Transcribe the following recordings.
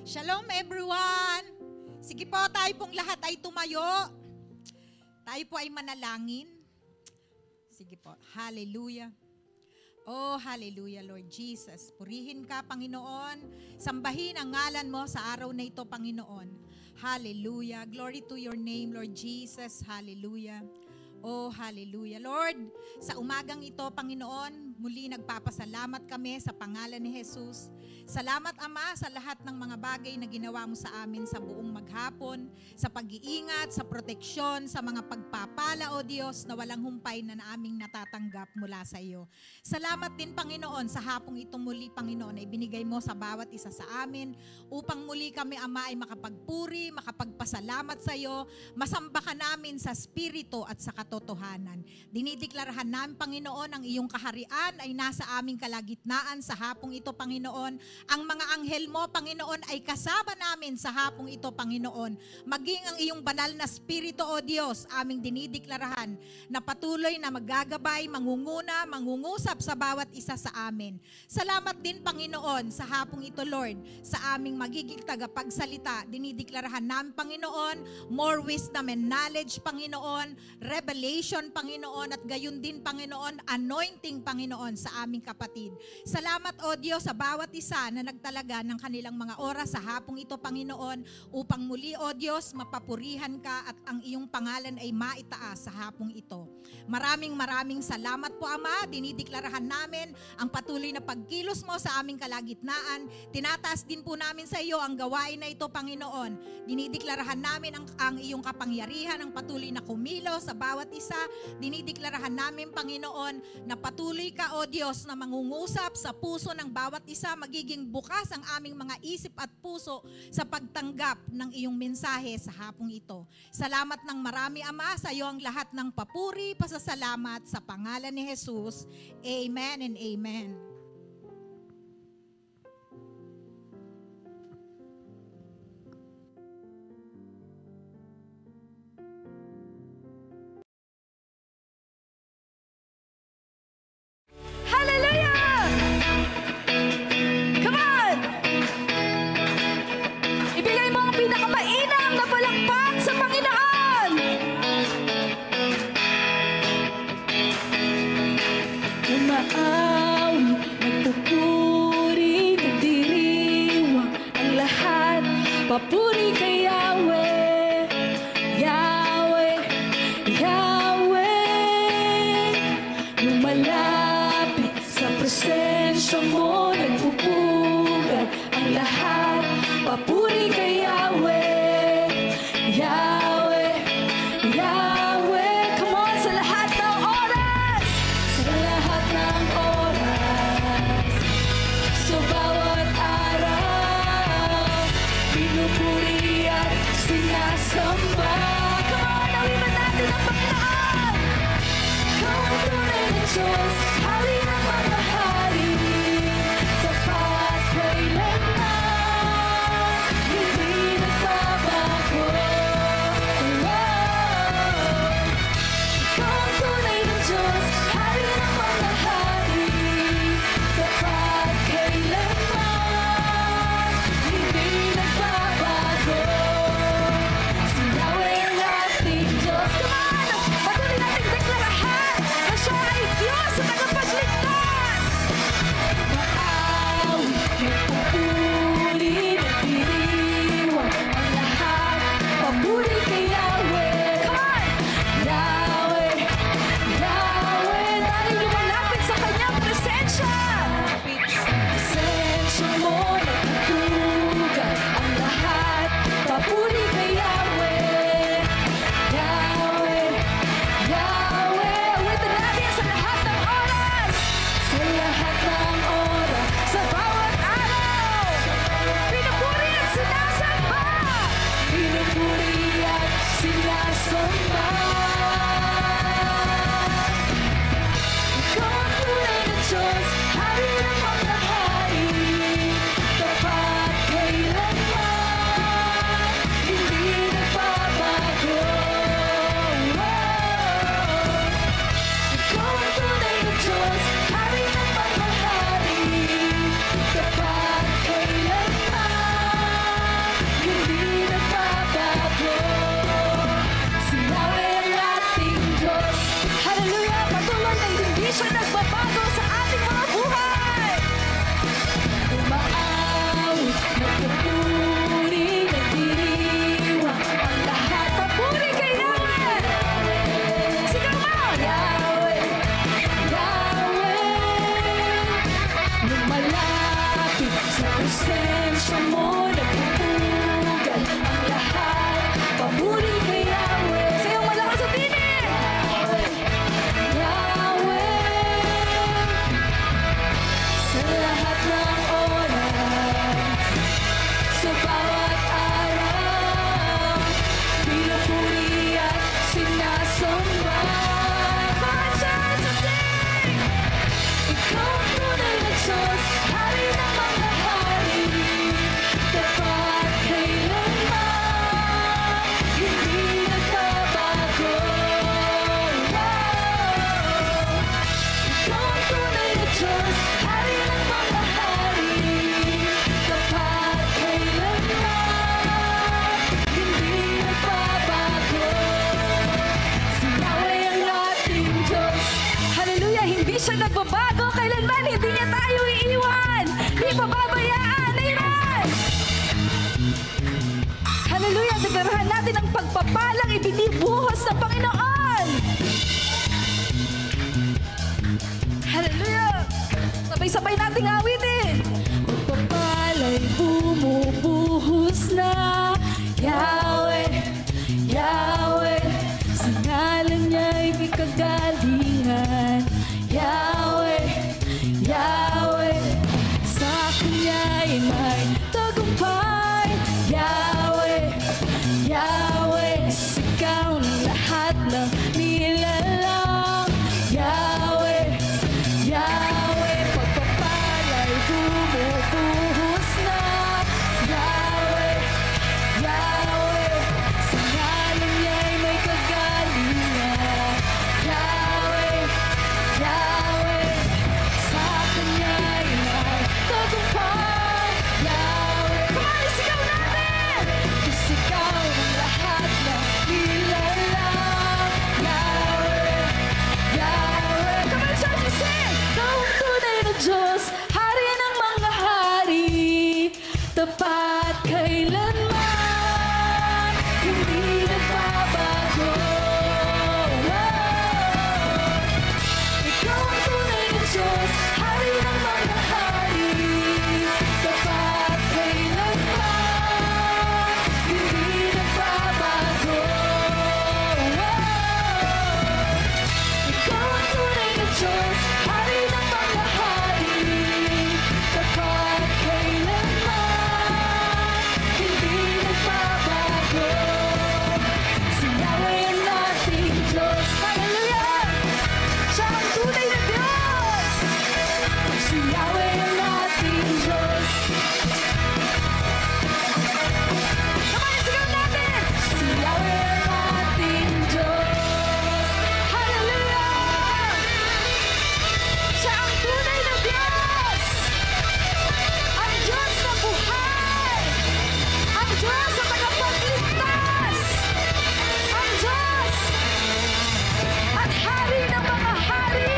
Shalom everyone! Sige po, tayo pong lahat ay tumayo. Tayo po ay manalangin. Sige po, hallelujah. Oh, hallelujah, Lord Jesus. Purihin ka, Panginoon. Sambahin ang ngalan mo sa araw na ito, Panginoon. Hallelujah. Glory to your name, Lord Jesus. Hallelujah. Oh, hallelujah. Lord, sa umagang ito, Panginoon, muli nagpapasalamat kami sa pangalan ni Jesus. Salamat, Ama, sa lahat ng mga bagay na ginawa mo sa amin sa buong maghapon, sa pag-iingat, sa proteksyon, sa mga pagpapala, O Diyos, na walang humpay na aming natatanggap mula sa iyo. Salamat din, Panginoon, sa hapong ito muli, Panginoon, ay binigay mo sa bawat isa sa amin upang muli kami, Ama, ay makapagpuri, makapagpasalamat sa iyo, masamba ka namin sa spirito at sa katotohanan. Dinideklarhan namin, Panginoon, ang iyong kaharian ay nasa aming kalagitnaan sa hapong ito, Panginoon. Ang mga anghel mo, Panginoon, ay kasama namin sa hapong ito, Panginoon. Maging ang iyong banal na spirito, O Diyos, aming dinideklarhan na patuloy na magagabay, mangunguna, mangungusap sa bawat isa sa amin. Salamat din, Panginoon, sa hapong ito, Lord, sa aming magiging tagapagsalita. Dinideklarhan namin, Panginoon, more wisdom and knowledge, Panginoon, revelation, Panginoon, at gayon din, Panginoon, anointing, Panginoon, sa aming kapatid. Salamat, O Diyos, sa bawat isa na nagtalaga ng kanilang mga oras sa hapong ito, Panginoon, upang muli, O Diyos, mapapurihan ka at ang iyong pangalan ay maitaas sa hapong ito. Maraming salamat po, Ama. Dinideklarhan namin ang patuloy na pagkilos mo sa aming kalagitnaan. Tinataas din po namin sa iyo ang gawain na ito, Panginoon. Dinideklarhan namin ang iyong kapangyarihan, ang patuloy na kumilos sa bawat isa. Dinideklarhan namin, Panginoon, na patuloy ka, O Diyos, na mangungusap sa puso ng bawat isa. Magiging bukas ang aming mga isip at puso sa pagtanggap ng iyong mensahe sa hapong ito. Salamat ng marami, Ama, sa iyo ang lahat ng papuri, pasasalamat sa pangalan ni Jesus. Amen and amen. Papuri kay Yahweh, Yahweh, Yahweh. Lumalapit sa presensya mo, nagpupugad ang lahat. Papuri kay Yahweh, Yahweh, Yahweh. Come on, sa lahat ng oras, sa lahat ng oras, sa bawat araw, pinupuri at sinasamba. Come on, awiman natin ang Panginoon. Ikaw ang tunay na Diyos, hari ng mga hari, tapat kailanman, hindi nagbabago. Ikaw ang tunay na Diyos, hari ng mga hari, tapat kailanman, hindi nagbabago. Si Yahweh ang ating Diyos. Come on! Patuloy nating deklarahan na siya ay Diyos sa siya nagbabago sa ating mga buhay. Umaawit, nagpupuri, nagdiriwang ang lahat. Papuri kay Yahweh! Sigaw mo! Yahweh, Yahweh, lumalapit sa presensya mo, nagpupugal ang lahat. Papuri kay Yahweh! Sayang malakas sa tinig! Yahweh, sa lahat ng oras, sa bawat araw, pinupuri at sinasamba. Pagkakas sa sing! Ikaw ang tunay na Diyos, Hari ng mga hari, tapat kailanman, hindi nagbabago. Ikaw ang tunay na Diyos, Hari ng mga hari, tapat kailanman, hindi nagbabago. Si Yahweh ang ating Diyos. Hallelujah! Hindi siya nagbabago kailanman. Hindi niya tayo iiwan. Hindi pababayaan. Amen! Hallelujah! Deklarahan natin ang pagpapalang ibinibuhos ng Panginoon. Hallelujah! Sabay-sabay nating awitin. Pagpapala'y bumubuhos na. Yahweh, Yahweh, sa ngalan niya'y may kagalingan. Yahweh, Yahweh, sa Kanya'y may tagumpay. Yahweh, Yahweh, sigaw ng lahat ng nilalang. Yahweh, Yahweh, pagpapala'y bumubuhos na. Yahweh, Yahweh, sa ngalan niya'y may kagalingan. Yahweh, Yahweh, sa Kanya'y may tagumpay. Yahweh, come on, isigaw natin! Isigaw ng lahat ng nilalang. Yahweh, Yahweh, come on, church, sing! Ikaw ang tunay na Diyos, Hari ng mga hari, tapat kailanman, hindi nagbabago. Ikaw ang tunay na Diyos, Hari ng mga hari, tapat kailanman, hindi nagbabago. Ikaw ang tunay na Diyos, Hari ng mga hari, tapat kailanman, hindi nagbabago. Si Yahweh ang ating Diyos. Hallelujah! Siya ang tunay na Diyos. Si Yahweh ang ating Diyos. Come on, sigaw natin! Si Yahweh ang ating Diyos. Hallelujah! Siya ang tunay na Diyos. Ang Diyos na buhay. Ang Diyos na tagapagligtas. Ang Diyos at Hari ng mga hari.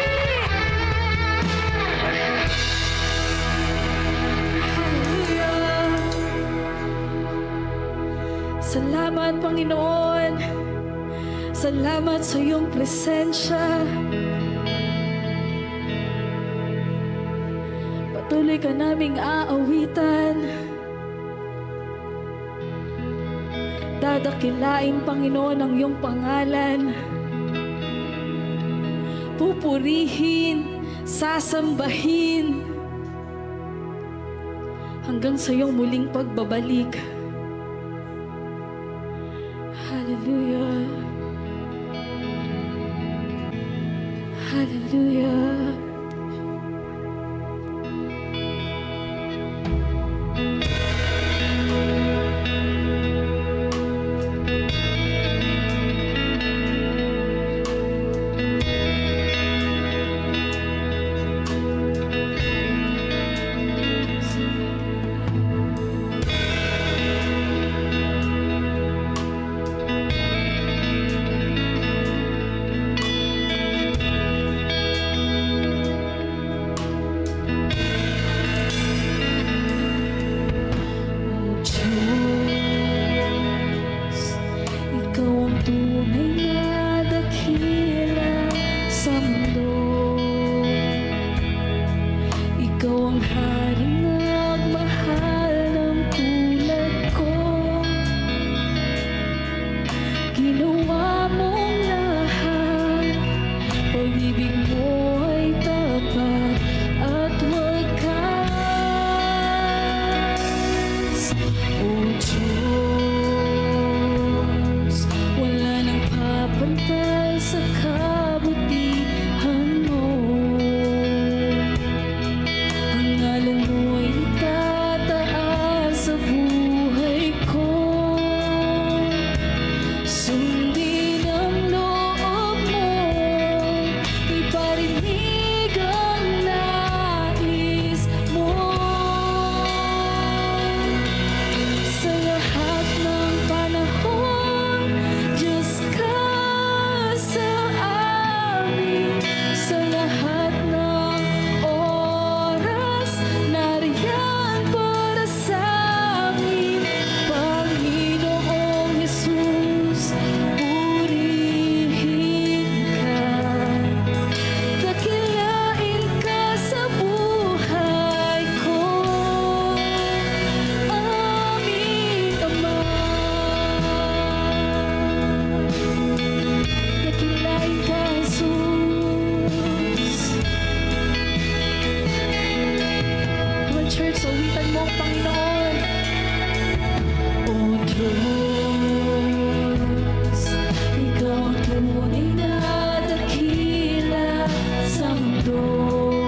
Hallelujah. Salamat, Panginoon. Salamat sa iyong presensya. Patuloy ka naming aawitan. Dadakilain, Panginoon, ang iyong pangalan. Pupurihin, sasambahin, hanggang sa iyong muling pagbabalik. Hallelujah. Hallelujah. Panginoon. O Diyos, Ikaw ang tunay na dakila sa mundo.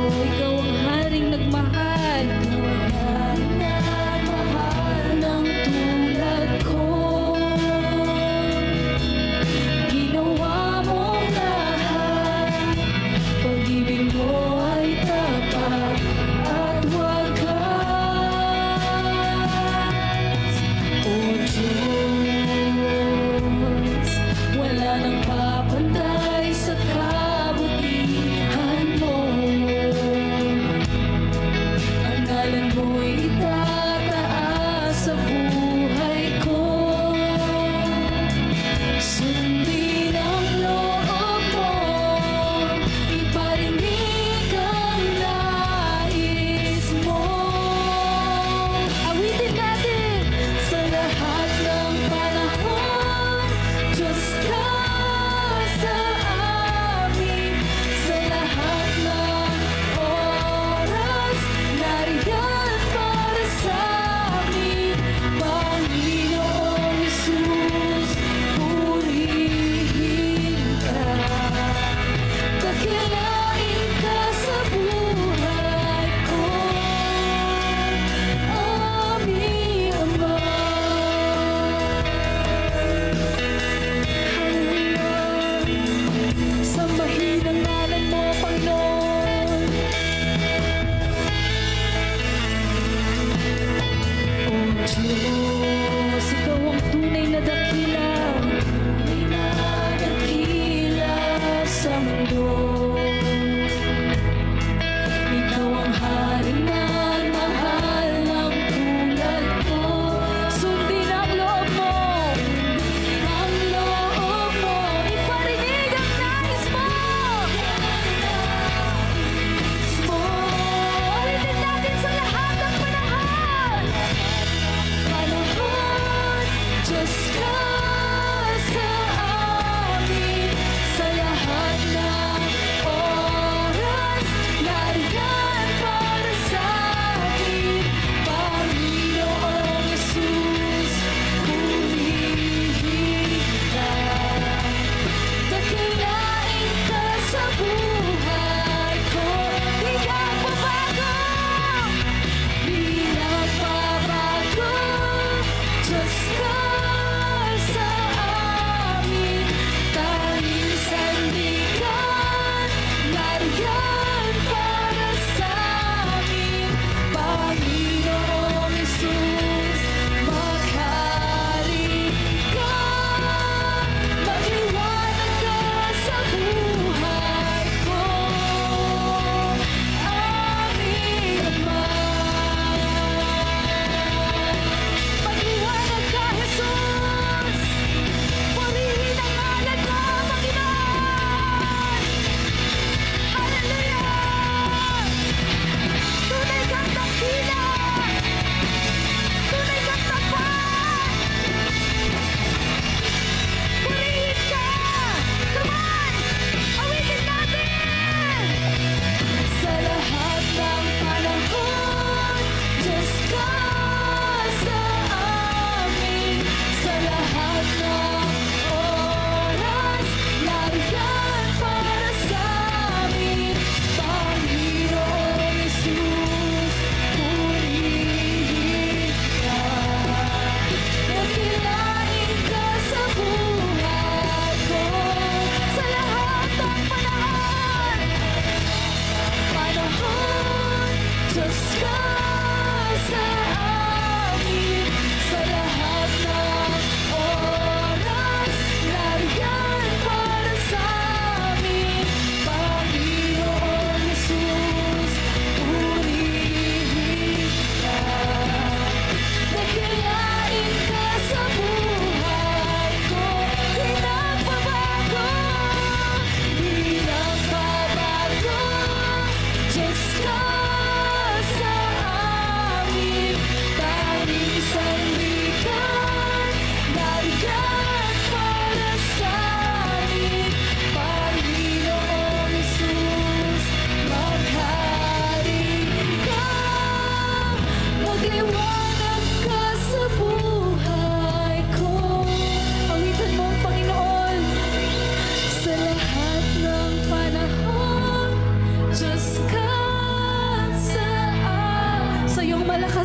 Ikaw ang haring nagmahal, ng tulad ko. Ginawa mong lahat, pag-ibig mo ay tapat at wagas.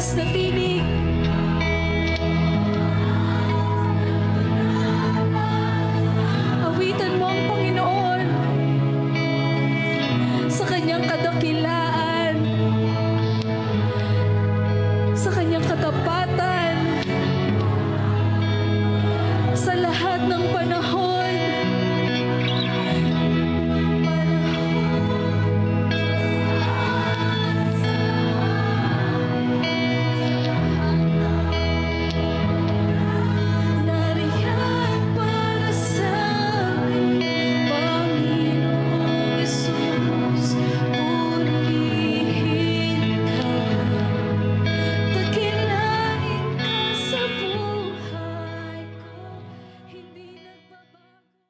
malakas na tinig. Awitan mo ang Panginoon sa kanyang kadakilaan, sa kanyang katapatan, sa lahat ng panahon. Nariyan para sa amin, Panginoong Hesus, purihin ka, dakilain ka sa buhay ko, hindi nagbabago.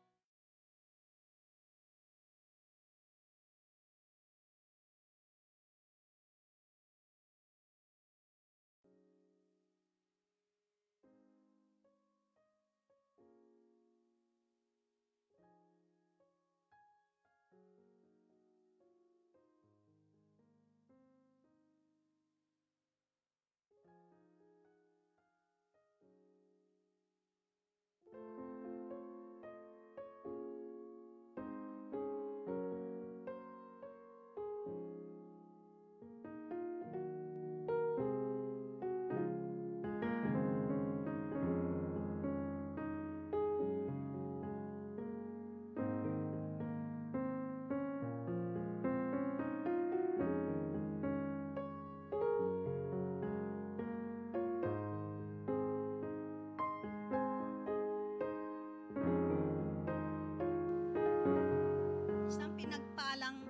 Isang pinagpalang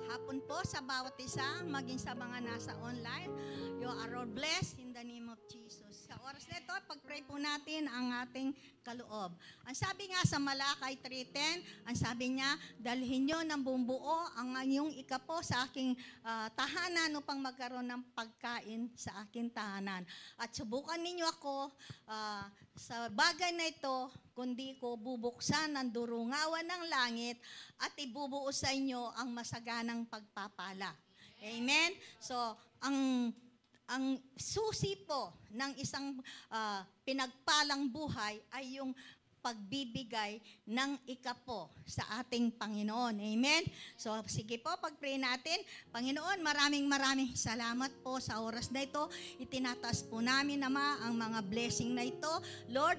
hapon po sa bawat isa, maging sa mga nasa online. You are all blessed in the name of Jesus. Sa oras na ito, pag-pray po natin ang ating kaloob. Ang sabi nga sa Malakay 3:10, ang sabi niya, dalhin nyo ng buong buo ang inyong ikapo sa aking tahanan upang magkaroon ng pagkain sa aking tahanan. At subukan ninyo ako sa bagay na ito, kundi ko bubuksan ang durungawan ng langit at ibubuo sa inyo ang masaganang pagpapala. Amen? So, ang susi po ng isang pinagpalang buhay ay yung pagbibigay ng ikapo sa ating Panginoon. Amen? So, sige po, pag-pray natin. Panginoon, maraming salamat po sa oras na ito. Itinataas po namin, Ama, ang mga blessing na ito. Lord,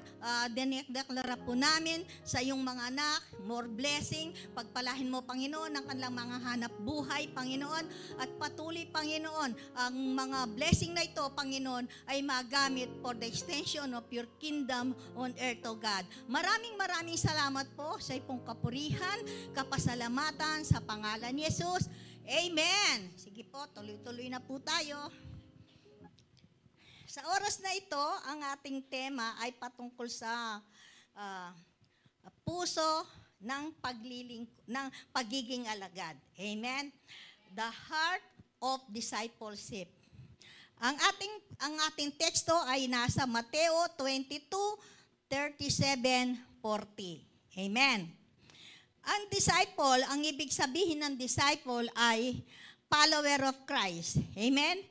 dineklara po namin sa iyong mga anak, more blessing. Pagpalahin mo, Panginoon, ang kanilang mga hanap buhay, Panginoon. At patuloy, Panginoon, ang mga blessing na ito, Panginoon, ay magamit for the extension of your kingdom on earth, O God. Maraming salamat po sa ipong kapurihan, kapasalamatan sa pangalan ni Jesus. Amen. Sige po, tuloy-tuloy na po tayo. Sa oras na ito, ang ating tema ay patungkol sa puso ng pagiging alagad. Amen. The heart of discipleship. Ang ating teksto ay nasa Mateo 22:37-40. Amen. Ang disciple, ang ibig sabihin ng disciple ay follower of Christ. Amen.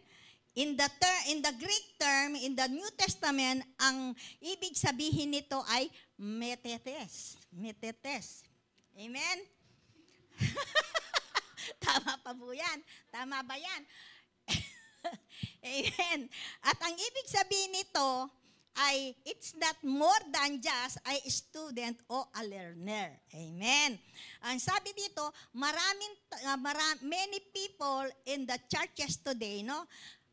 In the Greek term, in the New Testament, ang ibig sabihin nito ay metetes. Metetes. Amen. Tama pa po yan. Tama ba yan? Amen. At ang ibig sabihin nito ay it's not more than just a student o a learner. Amen. Ang sabi dito, many people in the churches today,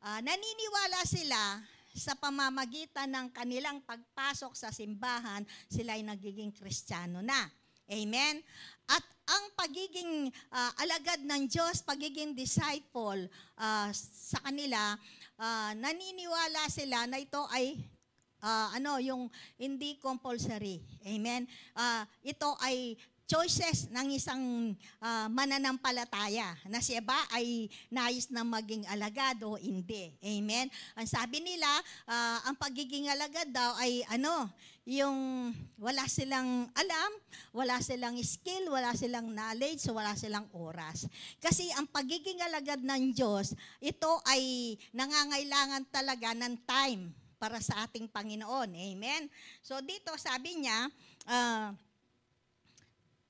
naniniwala sila sa pamamagitan ng kanilang pagpasok sa simbahan, sila ay nagiging Kristiyano na. Amen. At ang pagiging alagad ng Diyos, pagiging disciple sa kanila, naniniwala sila na ito ay yung hindi compulsory. Amen. Ito ay choices ng isang mananampalataya na siya ba ay nais na maging alagad o hindi. Amen? Ang sabi nila, ang pagiging alagad daw ay yung wala silang alam, wala silang skill, wala silang knowledge, wala silang oras. Kasi ang pagiging alagad ng Diyos, ito ay nangangailangan talaga ng time para sa ating Panginoon. Amen? So dito sabi niya,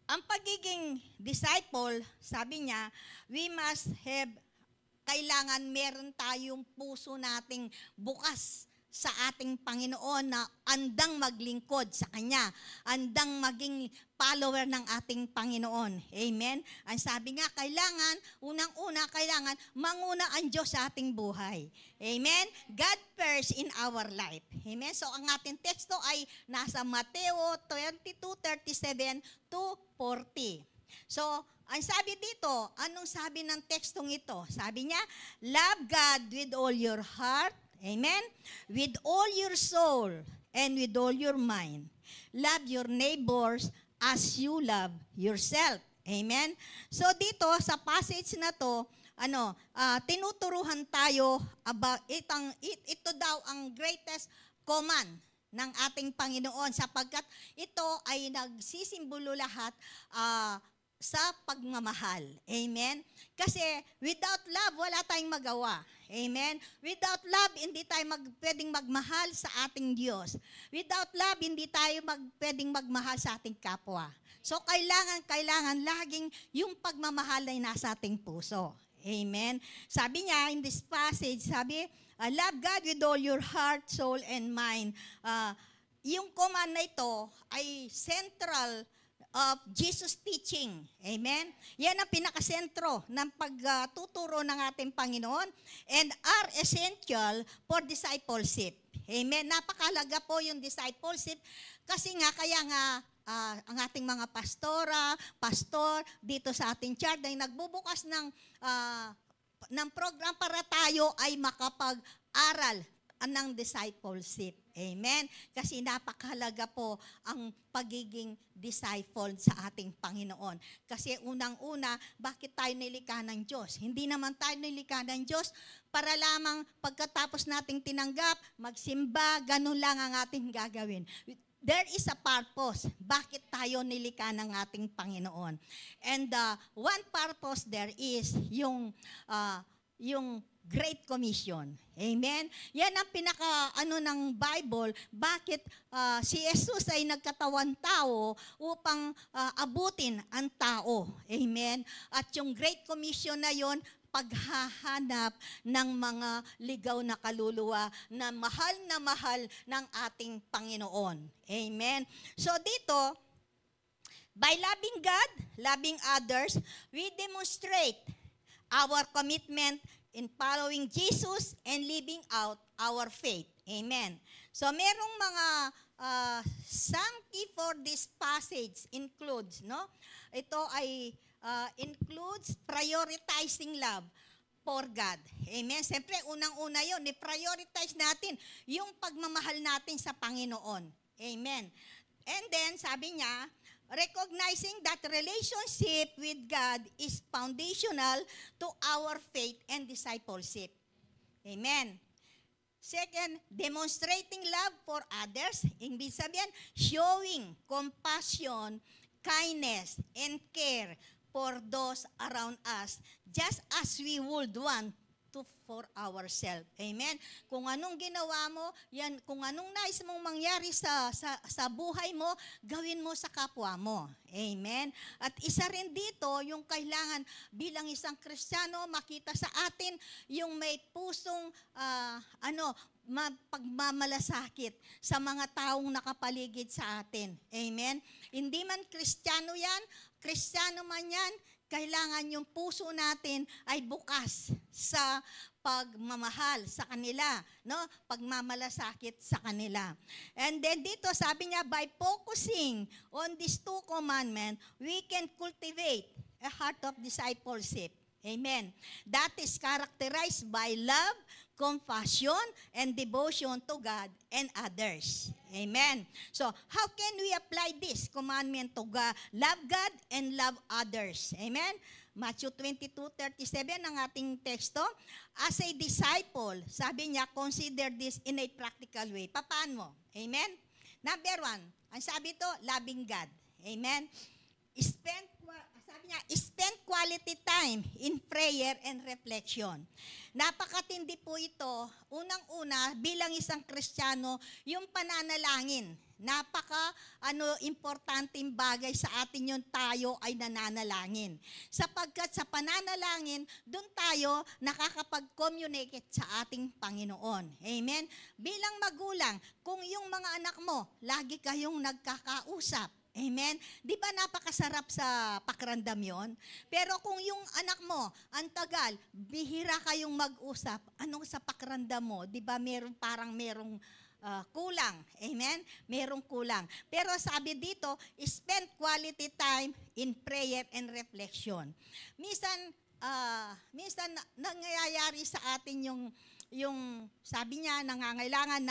ang pagiging disciple, sabi niya, we must have, kailangan meron tayong puso nating bukas sa ating Panginoon na andang maglingkod sa Kanya, andang maging follower ng ating Panginoon. Amen? Ang sabi nga, unang-una, kailangan manguna ang Diyos sa ating buhay. Amen? God first in our life. Amen? So, ang ating teksto ay nasa Mateo 22:37 to 40. So, ang sabi dito, anong sabi ng tekstong ito? Sabi niya, love God with all your heart, amen? With all your soul and with all your mind. Love your neighbors as you love yourself. Amen? So dito sa passage na to, tinuturuhan tayo about ito daw ang greatest command ng ating Panginoon sapagkat ito ay nagsisimbolo lahat sa pagmamahal. Amen? Kasi without love, wala tayong magawa. Amen? Without love, hindi tayo pwedeng magmahal sa ating Diyos. Without love, hindi tayo pwedeng magmahal sa ating kapwa. So, kailangan laging yung pagmamahal ay nasa ating puso. Amen? Sabi niya in this passage, sabi, love God with all your heart, soul, and mind. Yung command na ito ay central of Jesus' teaching. Amen? Yan ang pinakasentro ng pagtuturo ng ating Panginoon and are essential for discipleship. Amen? Napakalaga po yung discipleship kasi nga, kaya nga, ang ating mga pastor dito sa ating church ay nagbubukas ng program para tayo ay makapag-aral ng discipleship. Amen? Kasi napakahalaga po ang pagiging disciple sa ating Panginoon. Kasi unang-una, bakit tayo nilikha ng Diyos? Hindi naman tayo nilikha ng Diyos para lamang pagkatapos nating tinanggap, magsimba, ganun lang ang ating gagawin. There is a purpose. Bakit tayo nilikha ng ating Panginoon? And one purpose there is yung Great Commission. Amen? Yan ang ng Bible, bakit si Jesus ay nagkatawan tao upang abutin ang tao. Amen? At yung Great Commission na yon, paghahanap ng mga ligaw na kaluluwa na mahal ng ating Panginoon. Amen? So dito, by loving God, loving others, we demonstrate our commitment in following Jesus and living out our faith. Amen. So merong mga some key for this passage includes, no? Ito ay includes prioritizing love for God. Amen. Siyempre, unang-una yun, i-prioritize natin yung pagmamahal natin sa Panginoon. Amen. And then, sabi niya, recognizing that relationship with God is foundational to our faith and discipleship. Amen. Second, demonstrating love for others. Ibig sabihin, showing compassion, kindness, and care for those around us, just as we would want to for ourselves. Amen? Kung anong ginawa mo, yan, kung anong nais mong mangyari sa buhay mo, gawin mo sa kapwa mo. Amen? At isa rin dito, yung kailangan bilang isang Kristiyano, makita sa atin yung may pusong, pagmamalasakit sa mga taong nakapaligid sa atin. Amen? Hindi man Kristiyano yan, Kristiyano man yan, kailangan yung puso natin ay bukas sa pagmamahal sa kanila, no? Pagmamalasakit sa kanila. And then dito sabi niya, by focusing on these two commandments, we can cultivate a heart of discipleship. Amen. That is characterized by love, compassion, and devotion to God and others. Amen. So, how can we apply this commandment to God? Love God and love others. Amen. Matthew 22:37 ang ating teksto. As a disciple, sabi niya, consider this in a practical way. Paano? Amen. Number 1, ang sabi to, loving God. Amen. Sabi niya, spend quality time in prayer and reflection. Napakatindi po ito. Unang-una, bilang isang Kristiyano, yung pananalangin. Importannteng bagay sa atin yung tayo ay nananalangin. Sapagkat sa pananalangin, doon tayo nakakapag-communicate sa ating Panginoon. Amen? Bilang magulang, kung yung mga anak mo, lagi kayong nagkakausap, amen? Di ba napakasarap sa pakiramdam yon? Pero kung yung anak mo, ang tagal, bihira kayong mag-usap, anong sa pakiramdam mo? Di ba merong kulang? Amen? Merong kulang. Pero sabi dito, spend quality time in prayer and reflection. Minsan nangyayari sa atin yung sabi niya, nangangailangan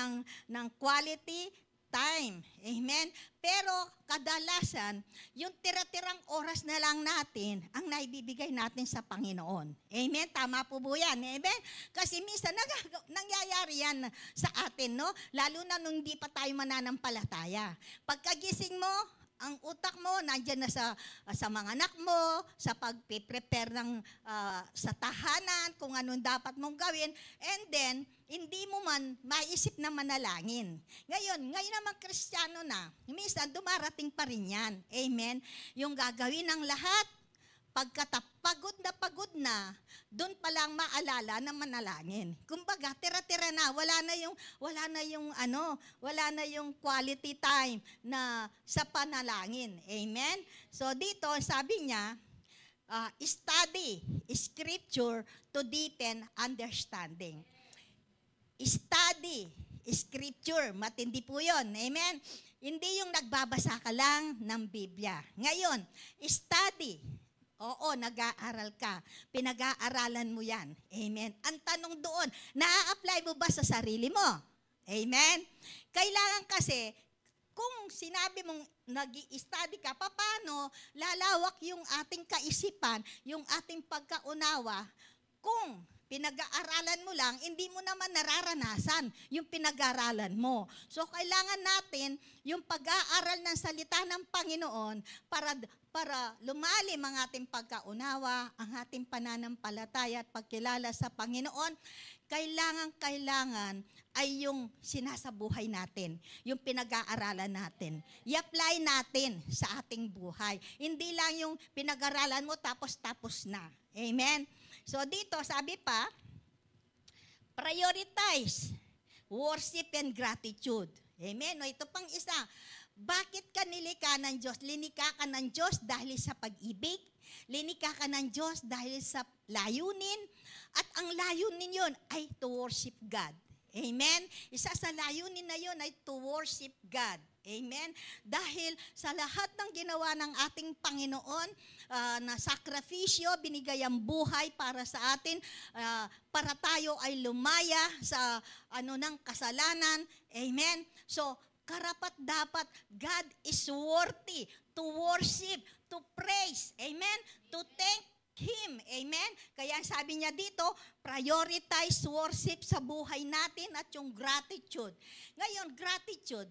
ng quality time. Amen? Pero kadalasan, yung tira-tirang oras na lang natin ang naibibigay natin sa Panginoon. Amen? Tama po po yan. Amen? Kasi minsan nangyayari yan sa atin, no? Lalo na nung hindi pa tayo mananampalataya. Pagkagising mo, ang utak mo nandiyan na sa mga anak mo, sa pagpe-prepare sa tahanan, kung anong dapat mong gawin, and then, hindi mo man maisip na manalangin. Ngayon naman Kristiyano na, minsan dumarating pa rin yan. Amen? Yung gagawin ng lahat, pagod na, doon pa lang maalala na manalangin. Kumbaga, tira-tira na, wala na yung quality time na sa panalangin. Amen? So dito, sabi niya, study scripture to deepen understanding. Study scripture, matindi po yun. Amen? Hindi yung nagbabasa ka lang ng Biblia. Ngayon, study. Oo, nag-aaral ka. Pinag-aaralan mo yan. Amen. Ang tanong doon, na-apply mo ba sa sarili mo? Amen. Kailangan kasi, kung sinabi mong nag-i-study ka, paano lalawak yung ating kaisipan, yung ating pagkaunawa, kung pinag-aaralan mo lang, hindi mo naman nararanasan yung pinag-aaralan mo. So, kailangan natin yung pag-aaral ng salita ng Panginoon para lumalim ang ating pagkaunawa, ang ating pananampalataya at pagkilala sa Panginoon. Kailangan ay yung sinasabuhay natin, yung pinag-aaralan natin. I-apply natin sa ating buhay. Hindi lang yung pinag-aaralan mo tapos na. Amen? So dito, sabi pa, prioritize worship and gratitude. Amen? O ito pang isa. Bakit ka nilikha ng Diyos? Linikha ka ng Diyos dahil sa pag-ibig. Linikha ka ng Diyos dahil sa layunin. At ang layunin yun ay to worship God. Amen? Isa sa layunin na yun ay to worship God. Amen? Dahil sa lahat ng ginawa ng ating Panginoon, na sakripisyo, binigay ang buhay para sa atin, para tayo ay lumaya sa ng kasalanan. Amen? So, karapat dapat God is worthy to worship, to praise. Amen? To thank Him. Amen? Kaya sabi niya dito, prioritize worship sa buhay natin at yung gratitude. Ngayon, gratitude,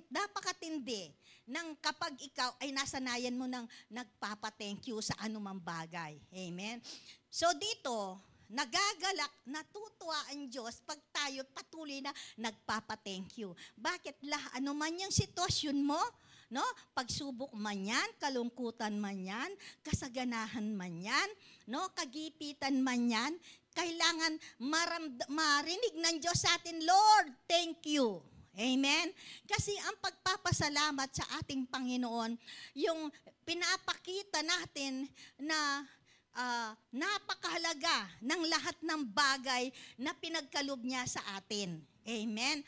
napakatindi ng kapag ikaw ay nasanayan mo ng nagpapa-thank you sa anumang bagay. Amen? So dito, nagagalak, natutuwa ang Diyos pag tayo patuloy na nagpapa-thank you. Bakit ano man yung sitwasyon mo, no? Pagsubok man yan, kalungkutan man yan, kasaganahan man yan, no? Kagipitan man yan, kailangan marinig ng Diyos sa atin, Lord, thank you. Amen? Kasi ang pagpapasalamat sa ating Panginoon, yung pinapakita natin na napakahalaga ng lahat ng bagay na pinagkalob niya sa atin. Amen.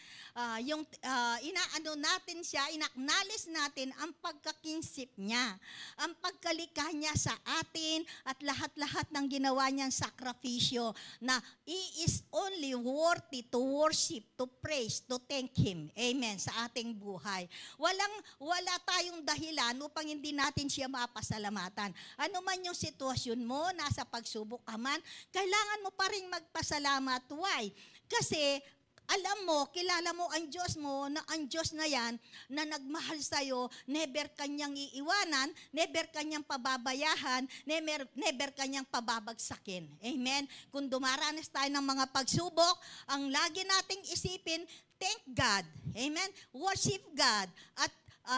Inaano natin siya, inaknalis natin ang pagkakinsip niya, ang pagkalikha niya sa atin at lahat-lahat ng ginawa niyang sakripisyo na He is only worthy to worship, to praise, to thank Him. Amen. Sa ating buhay. Wala tayong dahilan upang hindi natin siya mapasalamatan. Ano man yung sitwasyon mo, nasa pagsubok ka man, kailangan mo pa rin magpasalamat. Why? Kasi alam mo, kilala mo ang Diyos mo, na ang Diyos na yan, na nagmahal sa'yo, never kanyang iiwanan, never kanyang pababayahan, never kanyang pababagsakin. Amen? Kung dumaranas tayo ng mga pagsubok, ang lagi nating isipin, thank God. Amen? Worship God. At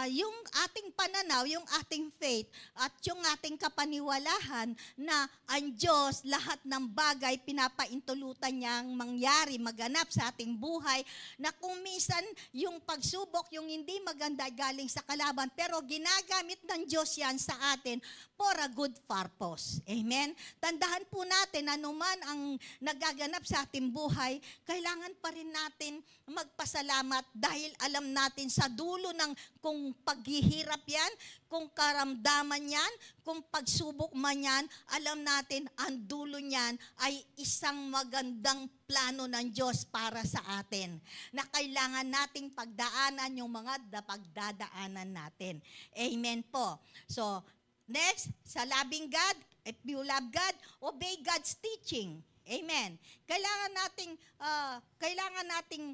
yung ating pananaw, yung ating faith, at yung ating kapaniwalahan na ang Diyos, lahat ng bagay, pinapaintulutan niyang mangyari, maganap sa ating buhay, na kung minsan yung pagsubok, yung hindi maganda galing sa kalaban, pero ginagamit ng Diyos yan sa atin for a good purpose. Amen? Tandaan po natin, anuman ang nagaganap sa ating buhay, kailangan pa rin natin magpasalamat dahil alam natin sa dulo ng kung paghihirap yan, kung karamdaman yan, kung pagsubok man yan, alam natin ang dulo niyan ay isang magandang plano ng Diyos para sa atin na kailangan nating pagdaanan yung mga pagdadaanan natin. Amen po. So, next, sa loving God, if you love God, obey God's teaching. Amen. Kailangan nating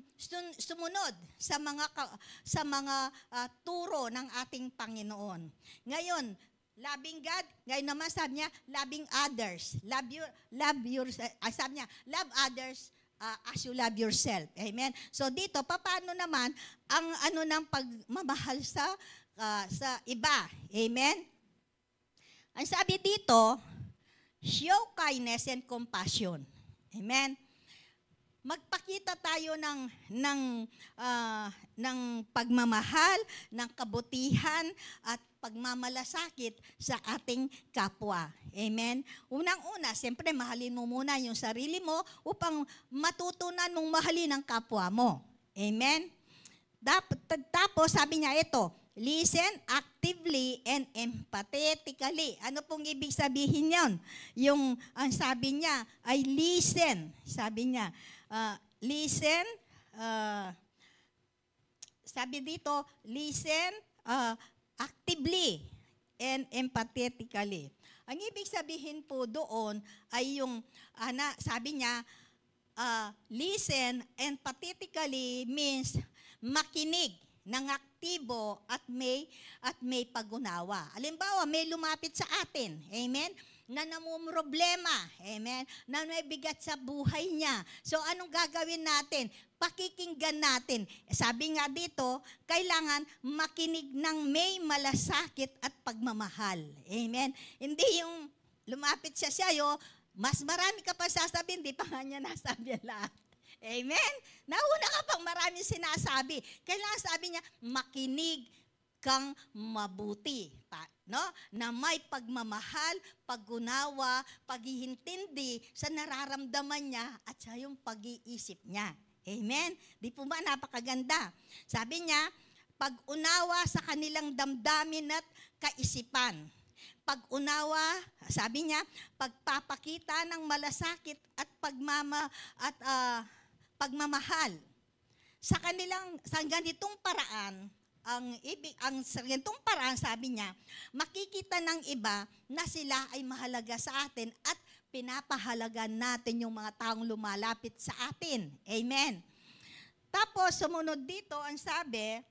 sumunod sa mga turo ng ating Panginoon. Ngayon, loving God, ngayon naman sabi niya, loving others. Sabi niya, love others as you love yourself. Amen. So dito, paano naman ang ng pagmamahal sa iba? Amen. Ang sabi dito, show kindness and compassion. Amen. Magpakita tayo ng pagmamahal, ng kabutihan at pagmamalasakit sa ating kapwa. Amen. Unang-una, siyempre mahalin mo muna yung sarili mo upang matutunan mong mahalin ang kapwa mo. Amen. Tapos sabi niya ito, listen actively and empathetically. Ano pong ibig sabihin yon? Ang sabi niya ay listen. Sabi niya, listen, sabi dito, listen actively and empathetically. Ang ibig sabihin po doon ay sabi niya, listen empathetically means makinig ng aktibo at may pag-unawa. Halimbawa, may lumapit sa atin, amen, na namumroblema, amen, na may bigat sa buhay niya. So, anong gagawin natin? Pakikinggan natin. Sabi nga dito, kailangan makinig ng may malasakit at pagmamahal. Amen? Hindi yung lumapit siya sa'yo, mas marami ka pa sasabihin, di pa nga niya nasabi lahat. Amen? Nauna ka pang maraming sinasabi. Kailangan sabi niya, makinig kang mabuti. No? Na may pagmamahal, pag-unawa, paghihintindi sa nararamdaman niya at sa yung pag-iisip niya. Amen? Di po ba napakaganda? Sabi niya, pag-unawa sa kanilang damdamin at kaisipan. Pag-unawa, sabi niya, pagpapakita ng malasakit at pagmamahal. Sa ganitong paraan, sa ganitong paraan, sabi niya, makikita ng iba na sila ay mahalaga sa atin at pinapahalagan natin yung mga taong lumalapit sa atin. Amen. Tapos, sumunod dito, ang sabi,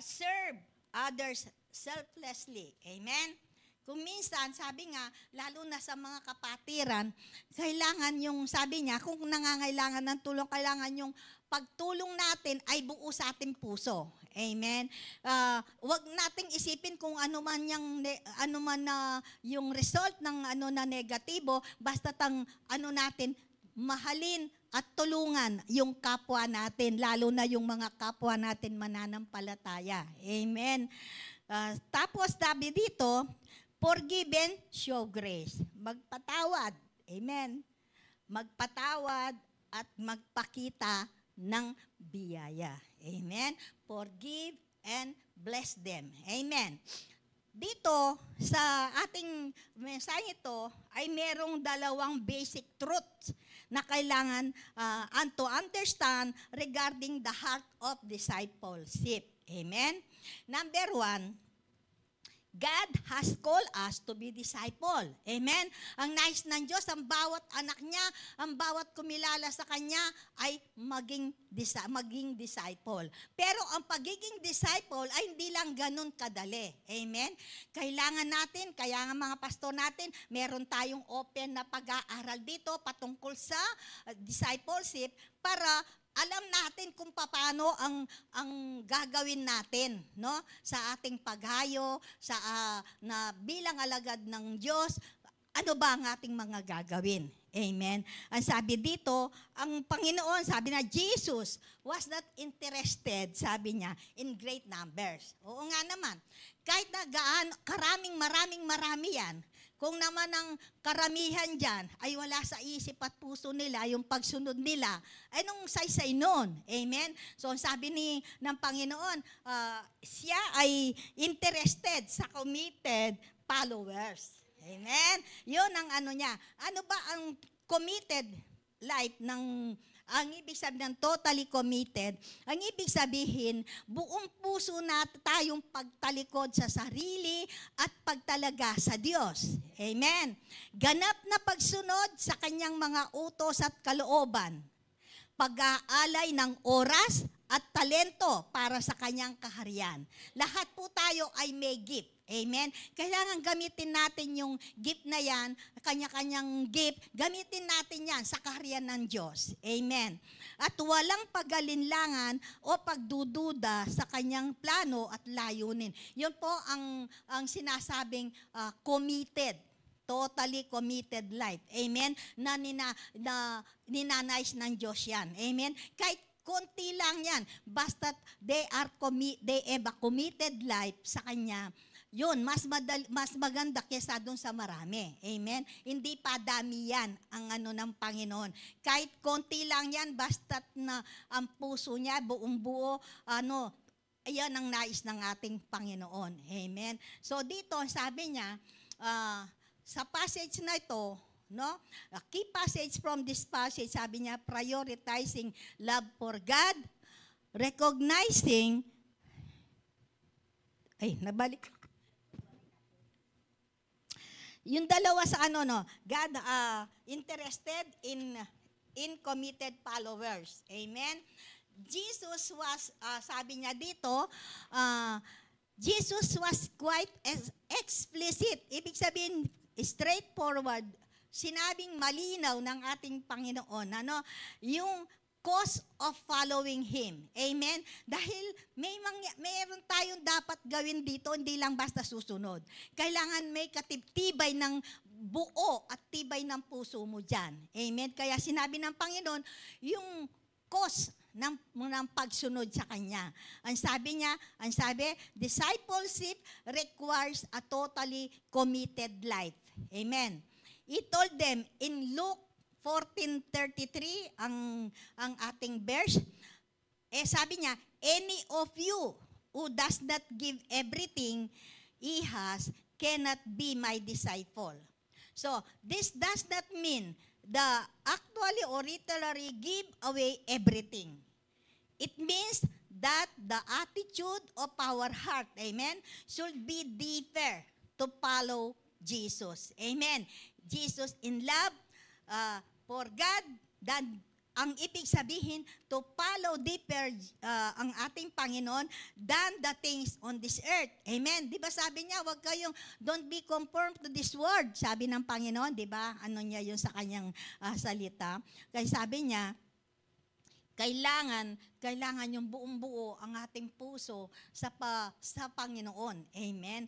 serve others selflessly. Amen? Kung minsan, sabi nga, lalo na sa mga kapatiran, kailangan yung, sabi niya, kung nangangailangan ng tulong, kailangan yung pagtulong natin ay buo sa ating puso. Amen? Wag nating isipin kung ano man yung result ng na negatibo, basta natin mahalin at tulungan yung kapwa natin, lalo na yung mga kapwa natin mananampalataya. Amen? Tapos sabi dito, forgive and show grace. Magpatawad. Amen? Magpatawad at magpakita ng biyaya. Amen? Forgive and bless them. Amen. Dito, sa ating mensahe ito, ay merong dalawang basic truths na kailangan and to understand regarding the heart of discipleship. Amen? Number 1, God has called us to be disciple. Amen? Ang nais ng Diyos, ang bawat anak niya, ang bawat kumilala sa Kanya ay maging disciple. Pero ang pagiging disciple ay hindi lang ganun kadali. Amen? Kailangan natin, kaya nga mga pastor natin, meron tayong open na pag-aaral dito patungkol sa discipleship para alam natin kung paano ang gagawin natin, no? Sa ating paghayo, sa na bilang alagad ng Diyos, ano ba ang ating mga gagawin? Amen. Ang sabi dito, ang Panginoon, sabi na Jesus was not interested, sabi niya, in great numbers. Oo nga naman. Kahit na marami yan, kung naman ang karamihan dyan ay wala sa isip at puso nila, yung pagsunod nila, ay nung saysay nun. Amen? So sabi ng Panginoon, siya ay interested sa committed followers. Amen? Yun ang ano niya. Ano ba ang committed life ng ang ibig sabihin ng totally committed, ang ibig sabihin, buong puso na tayong pagtalikod sa sarili at pagtalaga sa Diyos. Amen. Ganap na pagsunod sa kanyang mga utos at kalooban. Pag-aalay ng oras at talento para sa kanyang kaharian. Lahat po tayo ay may gift. Amen? Kailangan gamitin natin yung gift na yan, kanya-kanyang gift, gamitin natin yan sa kaharian ng Diyos. Amen? At walang pagalinlangan o pagdududa sa kanyang plano at layunin. Yun po ang sinasabing committed. Totally committed life. Amen? Na ninanais ng Diyos yan. Amen? Kahit konti lang yan, basta they have a committed life sa Kanya, yun, mas maganda kaysa doon sa marami. Amen? Hindi pa dami yan ang ng Panginoon. Kahit konti lang yan, basta't na ang puso niya, buong buo, ayan ang nais ng ating Panginoon. Amen? So dito, sabi niya, sa passage na ito, no? A key passage from this passage, sabi niya, prioritizing love for God, recognizing, nabalik. Yung dalawa sa God interested in committed followers. Amen? Jesus was, sabi niya dito, Jesus was quite explicit. Ibig sabihin, straightforward. Sinabing malinaw ng ating Panginoon, yung cause of following Him. Amen? Dahil mayroon tayong dapat gawin dito, hindi lang basta susunod. Kailangan may katibay ng buo at tibay ng puso mo dyan. Amen? Kaya sinabi ng Panginoon, yung cause ng pagsunod sa Kanya. Ang sabi, discipleship requires a totally committed life. Amen? He told them in Luke 14:33, ang ating verse, sabi niya, any of you who does not give everything he has cannot be my disciple. So, this does not mean the actually or literally give away everything. It means that the attitude of our heart, amen, should be deeper to follow Jesus. Amen. Jesus in love, for God, dan ang ibig sabihin, to follow deeper ang ating Panginoon than the things on this earth. Amen. Di ba sabi niya, wag kayong, don't be conformed to this world. Sabi ng Panginoon, di ba? Ano niya yun sa kanyang salita. Kaya sabi niya, kailangan yung buong buo ang ating puso sa Panginoon. Amen.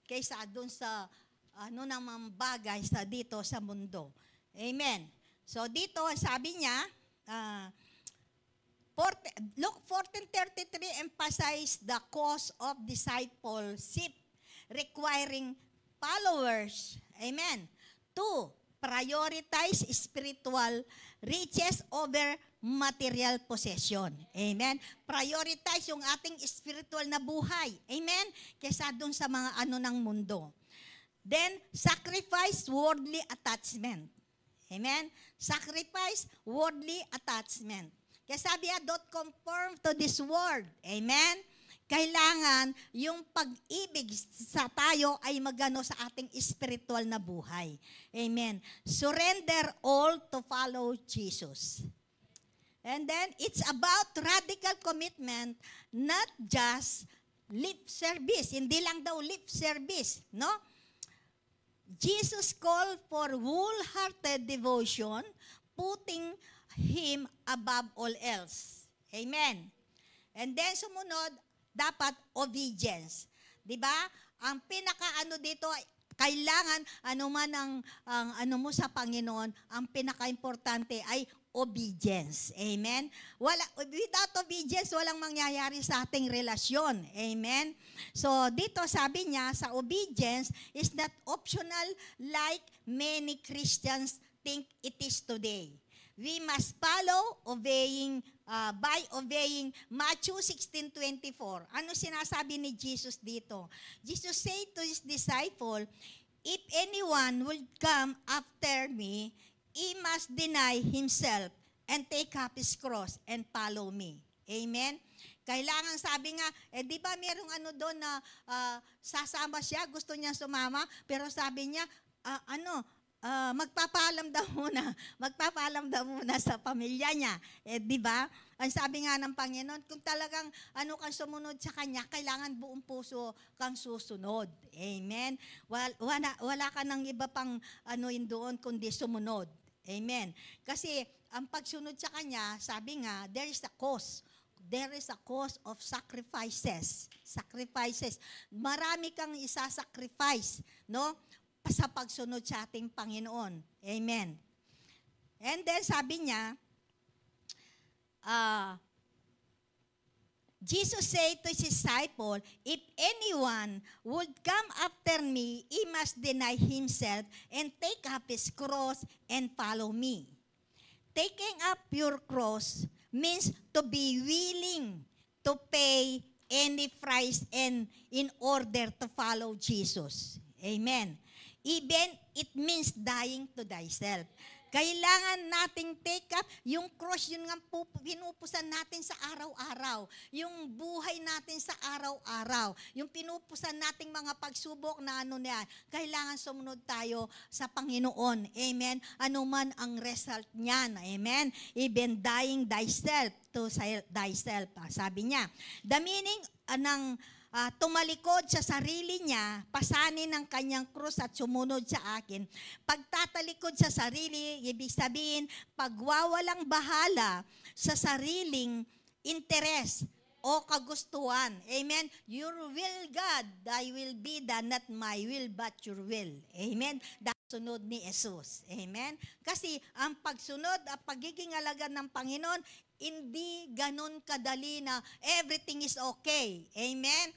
Kaysa doon sa namang bagay sa dito sa mundo. Amen. So dito, sabi niya, Luke 14:33 emphasize the cause of discipleship requiring followers, amen, to prioritize spiritual riches over material possession. Amen? Prioritize yung ating spiritual na buhay. Amen? Kesa dun sa mga ano ng mundo. Then, sacrifice worldly attachment. Amen? Sacrifice worldly attachment. Kaya sabi don't conform to this world. Amen? Kailangan yung pag-ibig sa tayo ay magano sa ating spiritual na buhay. Amen. Surrender all to follow Jesus. And then, it's about radical commitment, not just lip service. Hindi lang daw lip service, no? Jesus called for wholehearted devotion, putting Him above all else. Amen. And then, sumunod, dapat obedience. 'Di ba? Ang pinaka-ano dito, kailangan anuman ang ano mo sa Panginoon, ang pinaka-importante ay obedience. Amen? Without obedience, walang mangyayari sa ating relasyon. Amen? So, dito sabi niya, sa obedience is not optional like many Christians think it is today. We must follow by obeying Matthew 16:24. Ano sinasabi ni Jesus dito? Jesus said to His disciple, if anyone will come after me, he must deny himself and take up his cross and follow me. Amen? Kailangan, sabi nga, di ba merong ano doon na sasama siya, gusto niya sumama, pero sabi niya, magpapaalam daw muna sa pamilya niya. Di ba? Ang sabi nga ng Panginoon, kung talagang kang sumunod sa Kanya, kailangan buong puso kang susunod. Amen? Wala ka ng iba pang doon, kundi sumunod. Amen? Kasi ang pagsunod sa Kanya, sabi nga, there is a cost. There is a cost of sacrifices. Sacrifices. Marami kang isasacrifice, no? Sa pagsunod sa ating Panginoon. Amen. And then sabi niya, Jesus said to His disciple, if anyone would come after me, he must deny himself and take up his cross and follow me. Taking up your cross means to be willing to pay any price in order to follow Jesus. Amen. Even it means dying to thyself. Kailangan nating take up yung cross, yun nga pinupusan natin sa araw-araw. Yung buhay natin sa araw-araw. Yung pinupusan nating mga pagsubok na kailangan sumunod tayo sa Panginoon. Amen? Ano man ang result niyan. Amen? Even dying thyself to thyself. Sabi niya. The meaning ng tumalikod sa sarili niya, pasanin ang kanyang krus at sumunod sa akin. Pagtatalikod sa sarili, ibig sabihin, pagwawalang bahala sa sariling interes o kagustuhan. Amen? Your will, God, thy will be done, not my will, but your will. Amen? Sunod ni Jesus. Amen? Kasi ang pagsunod at pagiging alagad ng Panginoon, hindi ganun kadali na everything is okay. Amen?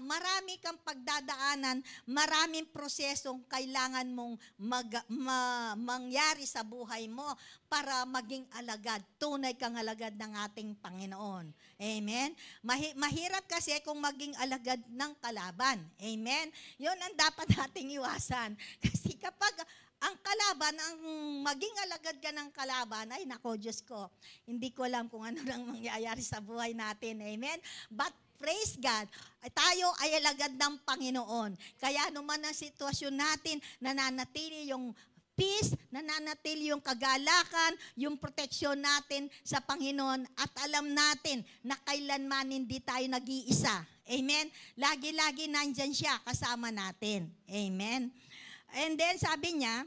Marami kang pagdadaanan, maraming prosesong kailangan mong mangyari sa buhay mo para maging alagad. Tunay kang alagad ng ating Panginoon. Amen? Mahirap kasi kung maging alagad ng kalaban. Amen? Yun ang dapat nating iwasan. Kasi kapag ang kalaban, ang maging alagad ka ng kalaban, ay nako, Diyos ko, hindi ko alam kung ano nang mangyayari sa buhay natin. Amen? But praise God, tayo ay alagad ng Panginoon. Kaya naman ang sitwasyon natin, nananatili yung peace, nananatili yung kagalakan, yung proteksyon natin sa Panginoon, at alam natin na kailanman hindi tayo nag-iisa. Amen? Lagi-lagi nandyan siya kasama natin. Amen? And then sabi niya,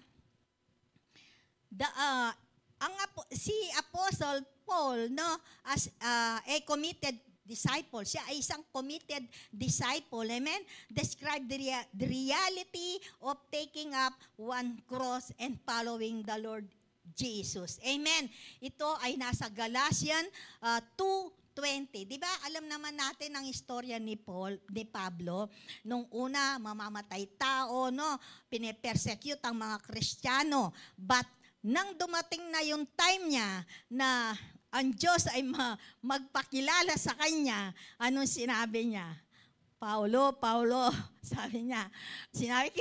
si Apostle Paul, no, as a committed disciple, siya ay isang committed disciple, amen, describe the reality of taking up one cross and following the Lord Jesus. Amen. Ito ay nasa Galatians 20. Di ba, alam naman natin ang istorya ni Pablo. Nung una, mamamatay tao, no? Pine-persecute ang mga Kristiyano. But, nang dumating na yung time niya na ang Diyos ay magpakilala sa kanya, anong sinabi niya? Paulo,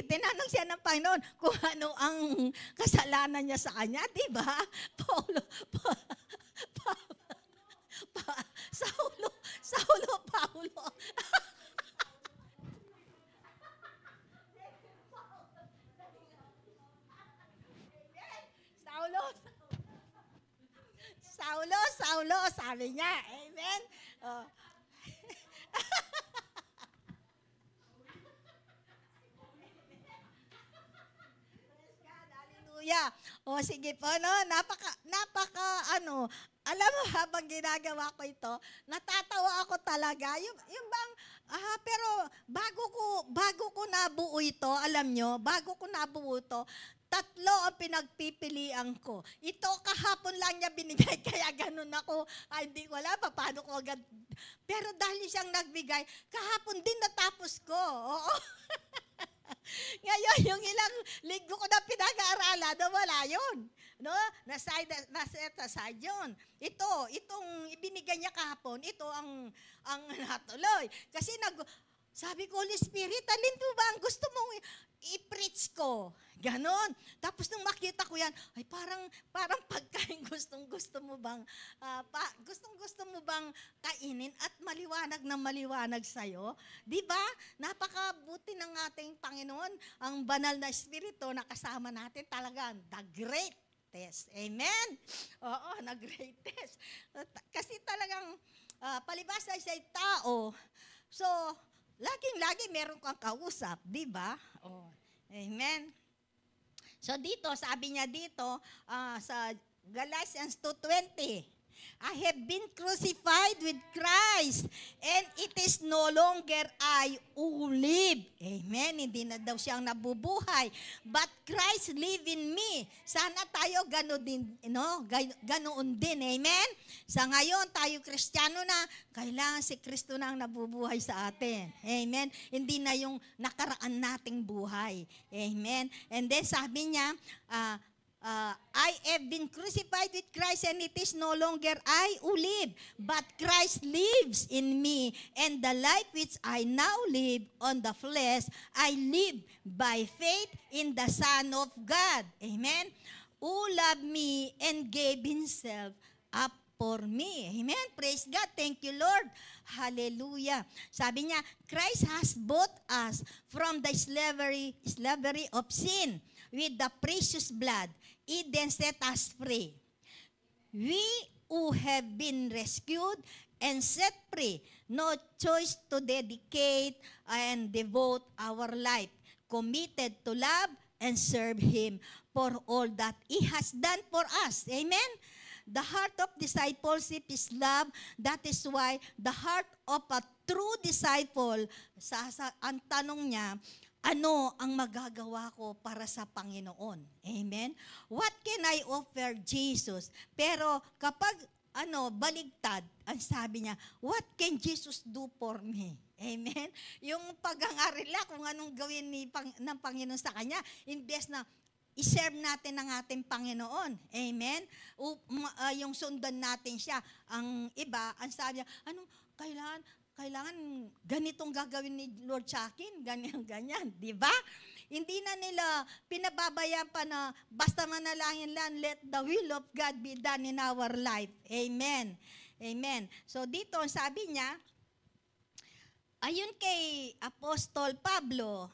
tinanong siya ng Panginoon kung ano ang kasalanan niya sa kanya, di ba? Paulo. Saulo, sabi niya. Amen? Oh. Hallelujah. O sige po, no? Alam mo, habang ginagawa ko ito, natatawa ako talaga. Yung bang, pero bago ko nabuo ito, alam nyo, tatlo ang pinagpipilian ko. Ito kahapon lang niya binigay, kaya ganun ako. Ay, hindi ko alam, paano ko agad. Pero dahil siyang nagbigay, kahapon din natapos ko. Oo. Ngayon, yung ilang linggo ko na pinag-aaralan, wala yun. No? Naset aside yun. Itong ibinigay niya kahapon, ito ang natuloy. Kasi sabi ko, Holy Spirit, alin to ba ang gusto mong i-preach ko? Ganon. Tapos nung makita ko yan, ay parang pagkain gustong-gusto mo bang kainin at maliwanag na maliwanag sa'yo? Di ba? Napakabuti ng ating Panginoon, ang banal na Espiritu na kasama natin talaga, the greatest. Amen? Oo, the greatest. Kasi talagang palibasa siya tao. So, laging meron kang kausap, di ba? Oh, amen. So dito, sabi niya dito, sa Galatians 2:20, I have been crucified with Christ, and it is no longer I who live. Amen. Hindi na daw siyang nabubuhay, but Christ live in me. Sana tayo ganoon din. Amen. Sa ngayon, tayo Kristiyano na, kailangan si Kristo na ang nabubuhay sa atin. Amen. Hindi na yung nakaraan nating buhay. Amen. And then sabi niya, I have been crucified with Christ, and it is no longer I who live, but Christ lives in me. And the life which I now live on the flesh, I live by faith in the Son of God. Amen? Who loved me and gave Himself up for me. Amen? Praise God. Thank you, Lord. Hallelujah. Sabi niya, Christ has bought us from the slavery of sin with the precious blood. He then set us free. We who have been rescued and set free, no choice to dedicate and devote our life, committed to love and serve Him for all that He has done for us. Amen? The heart of discipleship is love. That is why the heart of a true disciple, ang tanong niya, ano ang magagawa ko para sa Panginoon? Amen? What can I offer Jesus? Pero kapag baligtad, ang sabi niya, what can Jesus do for me? Amen? Yung pag-angarila kung anong gawin ng Panginoon sa kanya, imbes na i-serve natin ang ating Panginoon. Amen? Yung sundan natin siya. Ang iba, ang sabi niya, anong kailangan ganitong gagawin ni Lord sa akin, ganyan, di ba? Hindi na nila pinababayaan pa na basta manalangin lang, let the will of God be done in our life. Amen. Amen. So dito, sabi niya, ayon kay Apostol Pablo,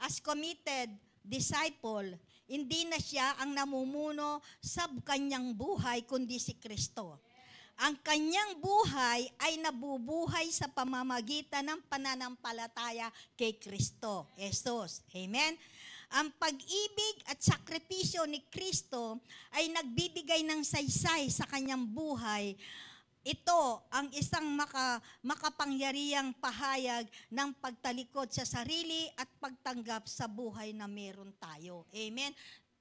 as committed disciple, hindi na siya ang namumuno sa kanyang buhay, kundi si Kristo. Ang kanyang buhay ay nabubuhay sa pamamagitan ng pananampalataya kay Kristo, Jesus. Amen? Ang pag-ibig at sakripisyo ni Kristo ay nagbibigay ng saysay sa kanyang buhay. Ito ang isang makapangyarihang pahayag ng pagtalikod sa sarili at pagtanggap sa buhay na meron tayo. Amen?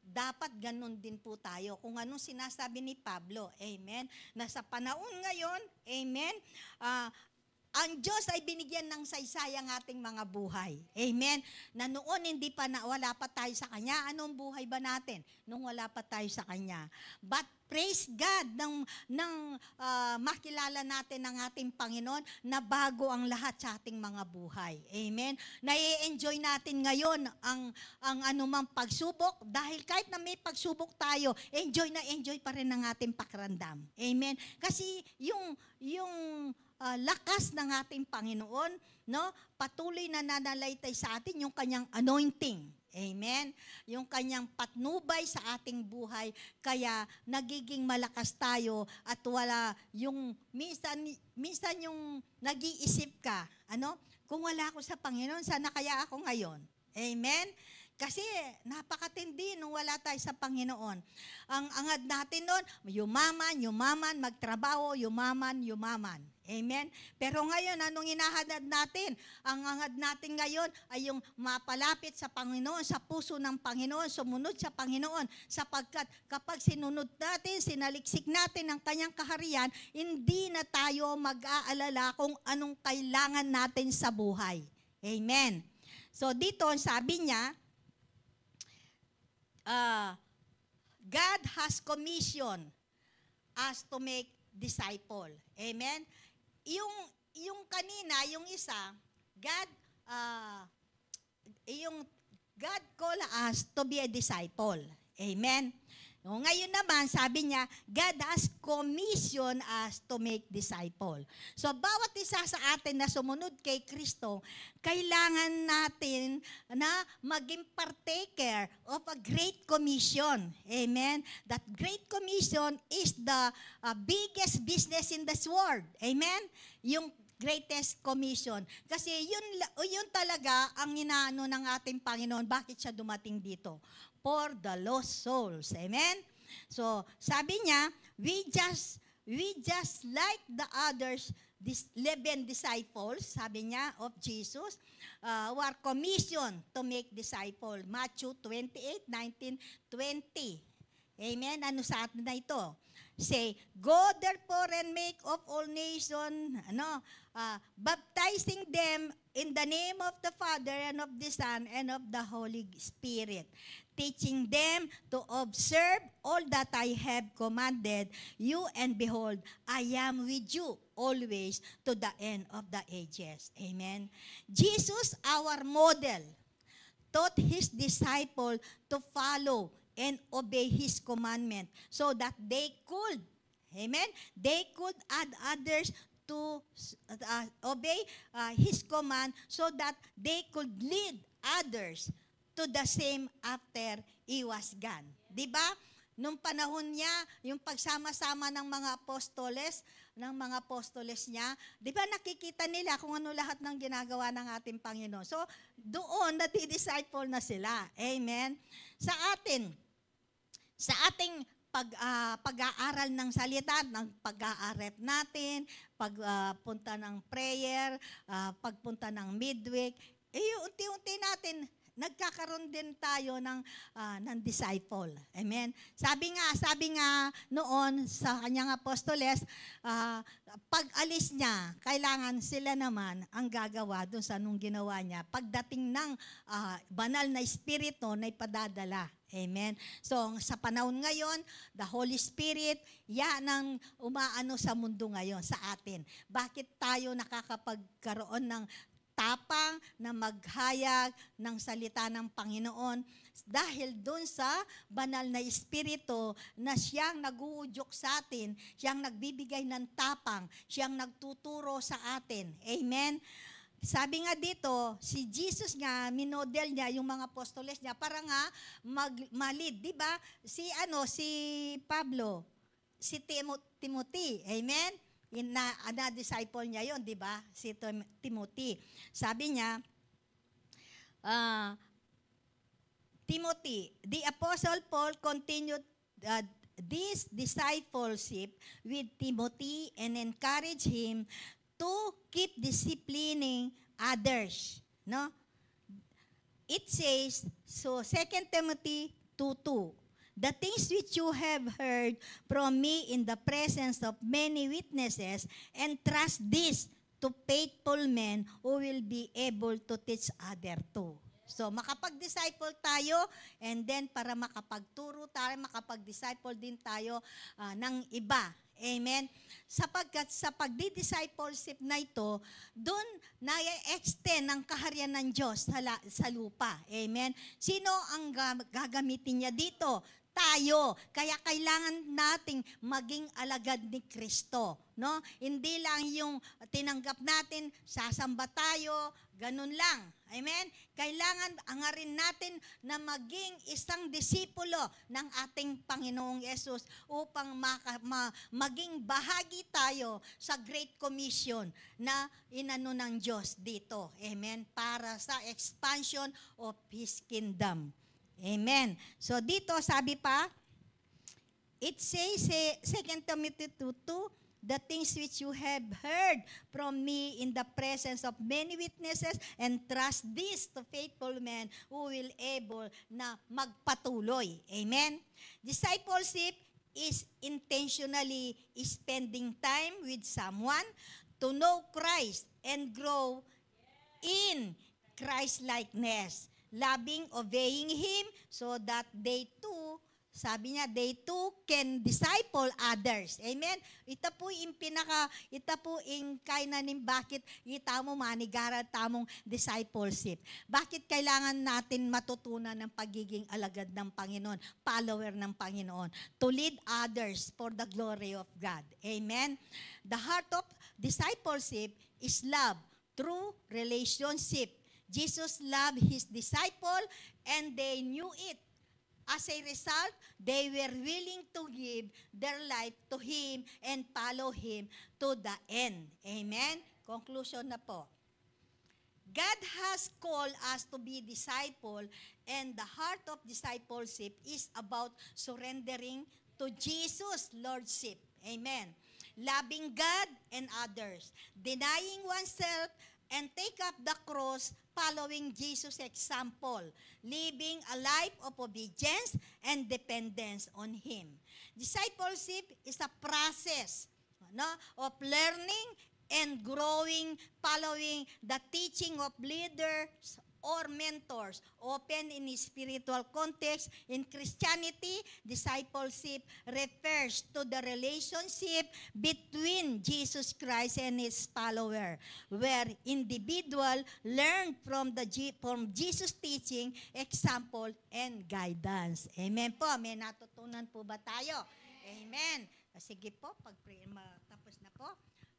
dapat ganun din po tayo. Kung anong sinasabi ni Pablo, amen, na sa panahon ngayon, amen, ang Diyos ay binigyan ng saysay ang ating mga buhay. Amen. Na noon wala pa tayo sa Kanya. Anong buhay ba natin? Nung wala pa tayo sa Kanya. But praise God nang makilala natin ang ating Panginoon na bago ang lahat sa ating mga buhay. Amen. Nai-enjoy natin ngayon ang anumang pagsubok dahil kahit na may pagsubok tayo, enjoy na enjoy pa rin ang ating pakiramdam. Amen. Kasi yung lakas ng ating Panginoon, no? Patuloy na nanalaitay sa atin yung kanyang anointing. Amen? Yung kanyang patnubay sa ating buhay, kaya nagiging malakas tayo at wala yung, minsan yung nag-iisip ka, kung wala ako sa Panginoon, sana kaya ako ngayon? Amen? Kasi napakatindi nung wala tayo sa Panginoon. Ang angad natin doon, yumaman, magtrabaho, yumaman. Amen? Pero ngayon, anong inahadad natin? Ang angad natin ngayon ay yung mapalapit sa Panginoon, sa puso ng Panginoon, sumunod sa Panginoon. Sapagkat kapag sinunod natin, sinaliksik natin ang kanyang kaharian, hindi na tayo mag-aalala kung anong kailangan natin sa buhay. Amen? So dito, sabi niya, God has commissioned us to make disciple. Amen? Yung kanina, yung isa, God call us to be a disciple. Amen? O, ngayon naman, sabi niya, God has commissioned us to make disciple. So, bawat isa sa atin na sumunod kay Kristo, kailangan natin na maging partaker of a great commission. Amen? That great commission is the biggest business in this world. Amen? Yung greatest commission. Kasi yun talaga ang inaano ng ating Panginoon. Bakit siya dumating dito? For the lost souls. Amen? So, sabi niya, we just like the others, 11 disciples, sabi niya, of Jesus, were commissioned to make disciples. Matthew 28:19, 20. Amen? Ano sa atin na ito? Say, go therefore and make of all nations, baptizing them in the name of the Father and of the Son and of the Holy Spirit, teaching them to observe all that I have commanded you, and behold, I am with you always to the end of the ages. Amen. Jesus, our model, taught his disciples to follow and obey his commandment so that they could, amen, they could add others to obey his command so that they could lead others to the same after he was gone. Diba? Nung panahon niya, yung pagsama-sama ng mga apostoles niya, di ba nakikita nila kung ano lahat ng ginagawa ng ating Panginoon. So, doon nati-disciple na sila. Amen? Sa ating pag-aaral ng salita, ng pag-aarep natin, pagpunta ng prayer, pagpunta ng midweek, unti-unti natin, nagkakaroon din tayo ng disciple. Amen? Sabi nga noon sa kanyang apostoles, pag-alis niya, kailangan sila naman ang gagawa doon sa anong ginawa niya. Pagdating ng banal na espiritu na ipadadala. Amen? So, sa panahon ngayon, the Holy Spirit, yan ang umaano sa mundo ngayon, sa atin. Bakit tayo nakakapagkaroon ng tapang na maghayag ng salita ng Panginoon? Dahil doon sa banal na espiritu na siyang nag-uudyok sa atin, siyang nagbibigay ng tapang, siyang nagtuturo sa atin. Amen? Sabi nga dito, si Jesus nga, minodel niya yung mga apostoles niya para nga malid. Diba? Si Pablo, si Timothy. Amen? Na-disciple niya yon, diba? Si Timothy. Sabi niya, Timothy, the Apostle Paul continued this discipleship with Timothy and encouraged him to keep disciplining others. No? It says, so 2 Timothy 2:2. The things which you have heard from me in the presence of many witnesses, entrust this to faithful men who will be able to teach other too. So, makapag-disciple tayo, and then para makapagturo tayo, makapag-disciple din tayo ng iba. Amen? Sapagkat sa pagdi-discipleship na ito, doon na-extend ang kaharian ng Diyos sa lupa. Amen? Sino ang gagamitin niya dito? Tayo. Kaya kailangan nating maging alagad ni Kristo, no? Hindi lang yung tinanggap natin, sasamba tayo, ganun lang. Amen? Kailangan angarin natin na maging isang disipulo ng ating Panginoong Yesus upang maging bahagi tayo sa Great Commission na inano ng Diyos dito. Amen? Para sa expansion of His kingdom. Amen. So dito sabi pa, it says 2 Timothy 2:2, the things which you have heard from me in the presence of many witnesses, entrust this to faithful men who will able na magpatuloy. Amen. Discipleship is intentionally spending time with someone to know Christ and grow in Christ-likeness, loving, obeying Him, so that they too, sabi niya, they too can disciple others. Amen? Ito po yung kainanin bakit ita mo manigara tamong discipleship. Bakit kailangan natin matutunan ng pagiging alagad ng Panginoon, follower ng Panginoon, to lead others for the glory of God. Amen? The heart of discipleship is love through relationship. Jesus loved His disciple and they knew it. As a result, they were willing to give their life to Him and follow Him to the end. Amen? Conclusion na po. God has called us to be disciple, and the heart of discipleship is about surrendering to Jesus' Lordship. Amen? Loving God and others, denying oneself, and take up the cross, following Jesus' example, living a life of obedience and dependence on Him. Discipleship is a process of learning and growing, following the teaching of leaders or mentors, open in a spiritual context. In Christianity, discipleship refers to the relationship between Jesus Christ and His follower, where individual learn from Jesus' teaching, example, and guidance. Amen po. May natutunan po ba tayo? Amen. Sige po, tapos na po.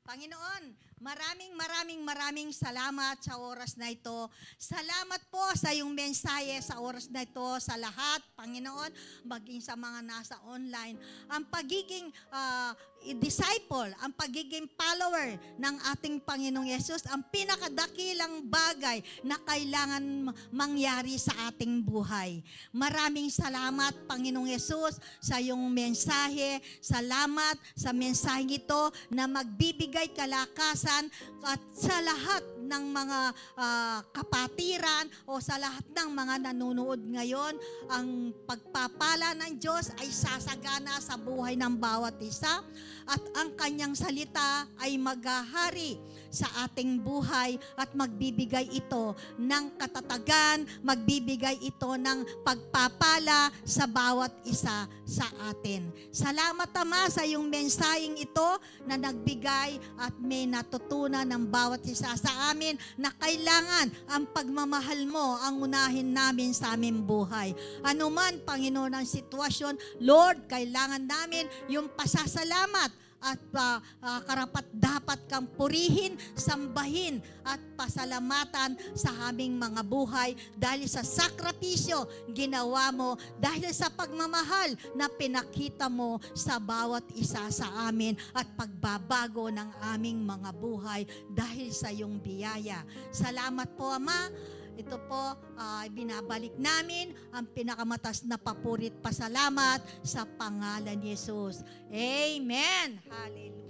Panginoon, maraming salamat sa oras na ito. Salamat po sa iyong mensahe sa oras na ito, sa lahat, Panginoon, maging sa mga nasa online. Ang pagiging disciple, ang pagiging follower ng ating Panginoong Yesus, ang pinakadakilang bagay na kailangan mangyari sa ating buhay. Maraming salamat, Panginoong Yesus, sa iyong mensahe. Salamat sa mensaheng ito na magbibigay kalakasan at sa lahat ng mga kapatiran o sa lahat ng mga nanonood ngayon, ang pagpapala ng Diyos ay sasagana sa buhay ng bawat isa at ang kanyang salita ay maghahari sa ating buhay at magbibigay ito ng katatagan, magbibigay ito ng pagpapala sa bawat isa sa atin. Salamat, Ama, sa iyong mensaheng ito na nagbigay at may natutunan ng bawat isa sa amin na kailangan ang pagmamahal mo ang unahin namin sa aming buhay. Ano man, Panginoon, ang sitwasyon, Lord, kailangan namin yung pasasalamat at karapat dapat kang purihin, sambahin at pasalamatan sa aming mga buhay dahil sa sakripisyo ginawa mo, dahil sa pagmamahal na pinakita mo sa bawat isa sa amin at pagbabago ng aming mga buhay dahil sa iyong biyaya. Salamat po, Ama. Ito po, binabalik namin ang pinakamatas na papurit pasalamat sa pangalan ni Jesus. Amen. Hallelujah.